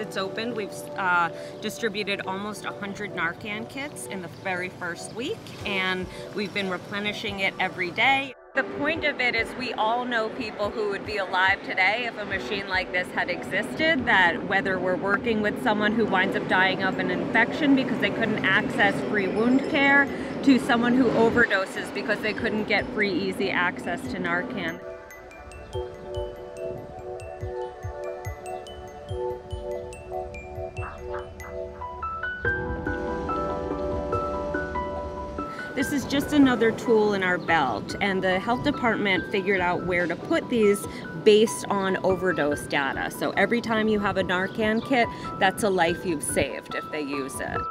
it's opened, we've distributed almost 100 Narcan kits in the very first week, and we've been replenishing it every day. The point of it is we all know people who would be alive today if a machine like this had existed, that whether we're working with someone who winds up dying of an infection because they couldn't access free wound care, to someone who overdoses because they couldn't get free, easy access to Narcan. This is just another tool in our belt, and the health department figured out where to put these based on overdose data. So every time you have a Narcan kit, that's a life you've saved if they use it.